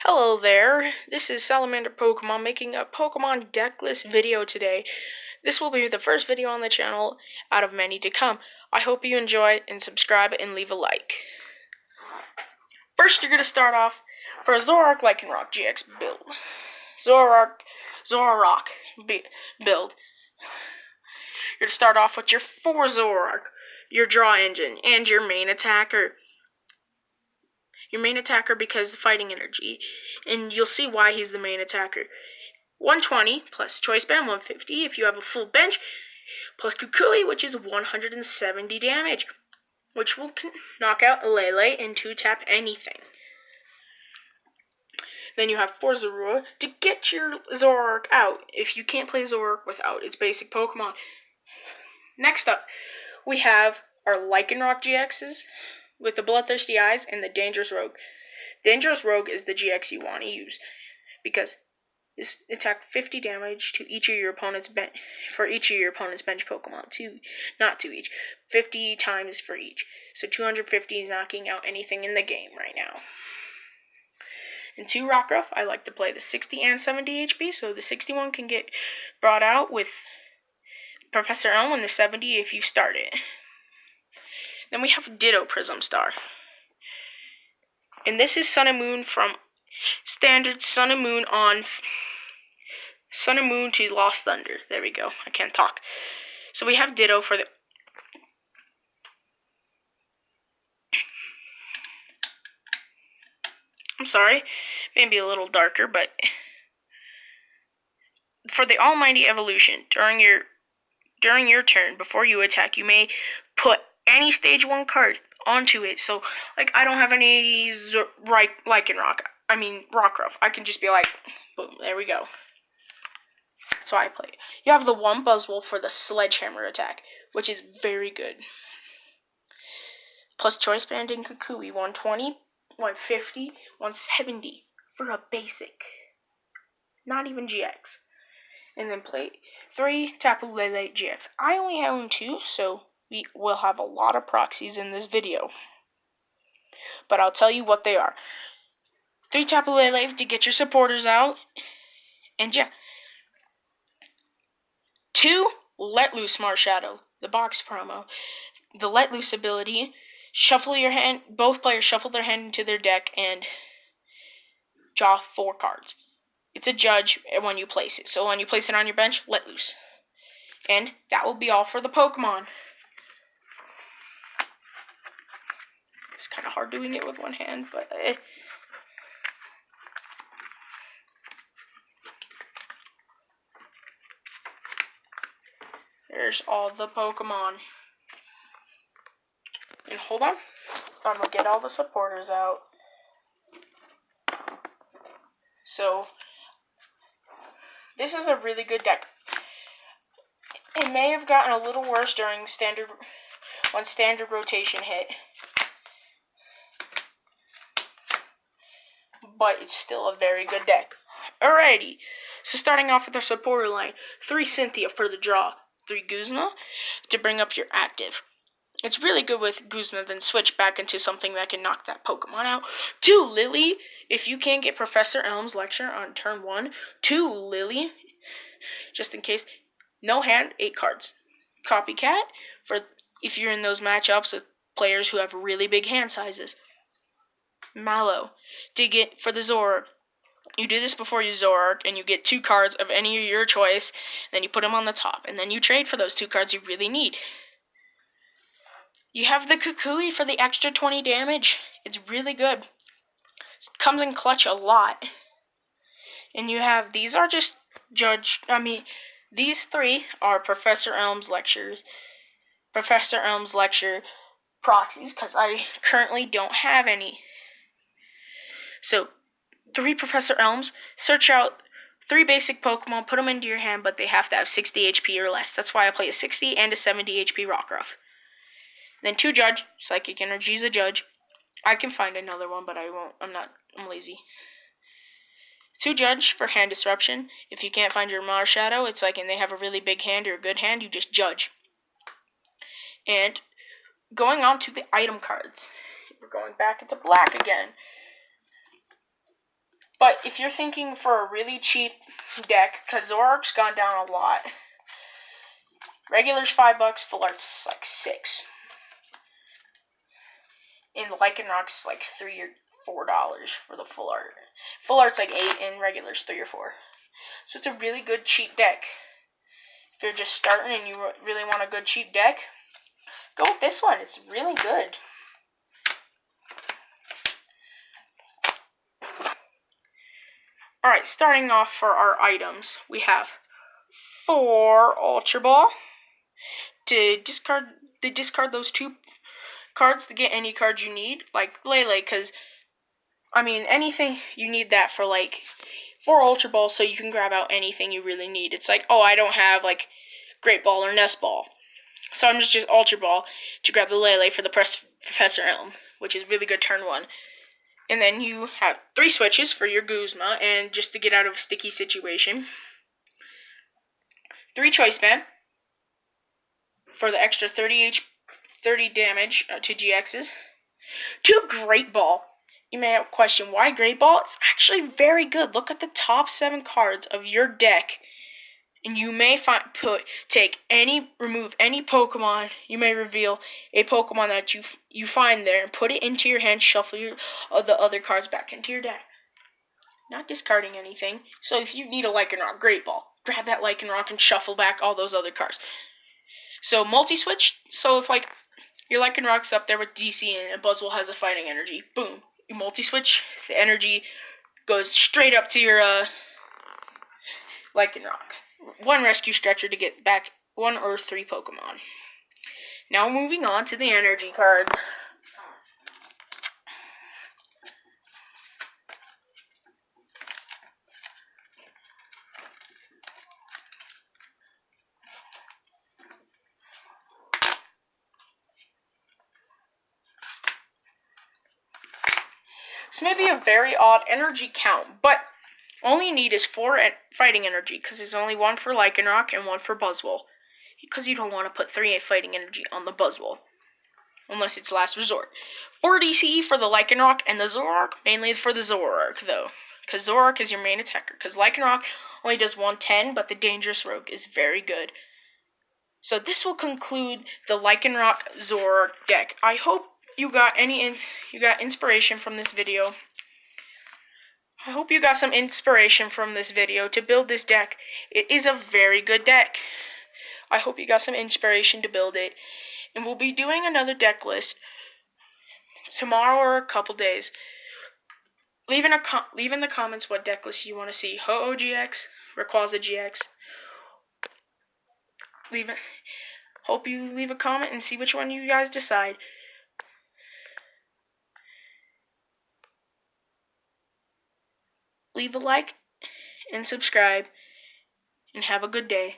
Hello there, this is Salamander Pokemon making a Pokemon decklist video today. This will be the first video on the channel out of many to come. I hope you enjoy and subscribe and leave a like. First, you're going to start off for a Zorark-lycanroc GX build. Zorark build. You're going to start off with your 4 Zorark, your draw engine, and your main attacker. Your main attacker because of fighting energy, and you'll see why he's the main attacker. 120 plus choice band 150 if you have a full bench, plus Kukui, which is 170 damage, which will knock out Lele and 2-tap anything. Then you have 4 Zorua to get your Zorark out if you can't play Zorark without its basic Pokemon. Next up, we have our Lycanroc GXs with the Bloodthirsty Eyes and the Dangerous Rogue. Dangerous Rogue is the GX you want to use because it's attack 50 damage to each of your opponent's bench Pokemon. Not to each. 50 times for each. So 250 knocking out anything in the game right now. In 2 Rockruff, I like to play the 60 and 70 HP, so the 61 can get brought out with Professor Elm and the 70 if you start it. Then we have Ditto Prism Star. And this is Sun and Moon from standard Sun and Moon on Sun and Moon to Lost Thunder. There we go. I can't talk. So we have Ditto for the I'm sorry. Maybe a little darker, but for the Almighty Evolution, during your turn, before you attack, you may put any stage 1 card onto it. So, like, I don't have any Rockruff. I can just be like, boom, there we go. That's how I play. You have the 1 Buzzwole for the Sledgehammer attack, which is very good. Plus Choice Band and Kukui, 120, 150, 170 for a basic. Not even GX. And then play 3 Tapu Lele GX. I only own 2, so we will have a lot of proxies in this video. But I'll tell you what they are. 3 Tapu Lele to get your supporters out. And yeah. 2 Let Loose Marshadow, the box promo. The Let Loose ability, shuffle your hand, both players shuffle their hand into their deck and draw 4 cards. It's a judge when you place it. So when you place it on your bench, Let Loose. And that will be all for the Pokemon. It's kind of hard doing it with one hand, but there's all the Pokemon. And hold on, I'm gonna get all the supporters out. So this is a really good deck. It may have gotten a little worse during when standard rotation hit, but it's still a very good deck. Alrighty, so starting off with our supporter line, 3 Cynthia for the draw, 3 Guzma to bring up your active. It's really good with Guzma, then switch back into something that can knock that Pokemon out. 2 Lily, if you can't get Professor Elm's lecture on turn 1, 2 Lily, just in case. No hand, 8 cards. Copycat, for if you're in those matchups with players who have really big hand sizes. Mallow, to get for the Zorark. You do this before you Zorark, and you get 2 cards of any of your choice, then you put them on the top, and then you trade for those 2 cards you really need. You have the Kukui for the extra 20 damage. It's really good. It comes in clutch a lot. And you have, these are just these 3 are Professor Elm's lecture proxies, because I currently don't have any. So, 3 Professor Elms, search out 3 basic Pokemon, put them into your hand, but they have to have 60 HP or less. That's why I play a 60 and a 70 HP Rockruff. Then 2 Judge, Psychic Energy is a Judge. I can find another one, but I won't. I'm lazy. 2 Judge for Hand Disruption. If you can't find your Marshadow, it's like, and they have a really big hand or a good hand, you just Judge. And going on to the item cards. We're going back into black again. But if you're thinking for a really cheap deck, because Zorark's gone down a lot. Regular's $5, full art's like $6. And Lycanroc's like $3 or $4 for the full art. Full art's like $8 and regular's $3 or $4. So it's a really good cheap deck. If you're just starting and you really want a good cheap deck, go with this one. It's really good. Alright, starting off for our items, we have 4 Ultra Ball. To discard those 2 cards to get any card you need, like Lele, because I mean anything you need that for, like 4 Ultra Balls, so you can grab out anything you really need. It's like, oh, I don't have like Great Ball or Nest Ball, so I'm just Ultra Ball to grab the Lele for the Professor Elm, which is really good turn 1. And then you have 3 switches for your Guzma, and just to get out of a sticky situation. 3 Choice Band for the extra 30 damage to GXs. 2 Great Ball. You may have a question, why Great Ball? It's actually very good. Look at the top 7 cards of your deck, and you may remove any Pokemon. You may reveal a Pokemon that you find there and put it into your hand. Shuffle the other cards back into your deck. Not discarding anything. So if you need a Lycanroc, Great Ball, grab that Lycanroc and shuffle back all those other cards. So multi-switch. So if like your Lycanroc's up there with DC and Buzzwole has a fighting energy, boom, you multi-switch. The energy goes straight up to your Lycanroc. 1 rescue stretcher to get back 1 or 3 Pokemon. Now moving on to the energy cards. This may be a very odd energy count, but all you need is 4 fighting energy, because there's only 1 for Lycanroc and 1 for Buzzwole. Because you don't want to put 3 fighting energy on the Buzzwole, unless it's last resort. 4 DCE for the Lycanroc and the Zorark, mainly for the Zorark, though. Because Zorark is your main attacker. Because Lycanroc only does 110, but the Dangerous Rogue is very good. So this will conclude the Lycanroc Zorark deck. I hope you got inspiration from this video. I hope you got some inspiration from this video to build this deck. It is a very good deck. I hope you got some inspiration to build it. And we'll be doing another deck list tomorrow or a couple days. Leave in the comments what deck list you want to see. Ho-Oh GX, Rayquaza GX. Hope you leave a comment and see which one you guys decide. Leave a like and subscribe, and have a good day.